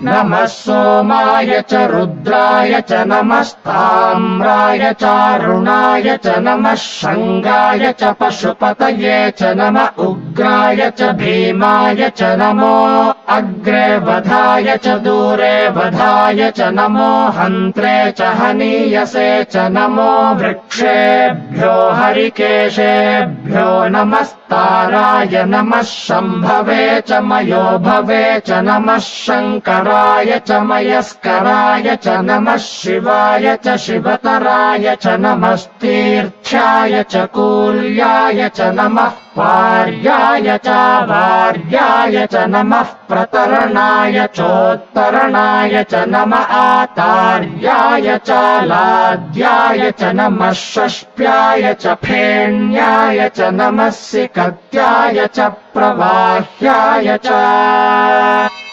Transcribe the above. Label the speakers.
Speaker 1: नमः सोमाय च रुद्राय च नमस्ताम्राय चारुणाय च नमः शङ्गाय च पशुपतये च नम उग्राय च भीमाय च नमो अग्रे वधाय च दूरे वधाय च नमो हन्त्रे च हनीयसे च नमो वृक्षेभ्यो हरिकेशेभ्यो नमस्ताराय नमः शम्भवे च मयो भवे च नमः शङ्कराय च मयस्कराय च नमः शिवाय च शिवतराय च नमस्तीर्थ्याय च कूल्याय च नमः वार्याय च वार्याय च नमः प्रतरणाय चोत्तरणाय च नम आतार्याय च लाद्याय च नमः षष्प्याय च फेण्याय च नमः सिकत्याय च प्रवाह्याय च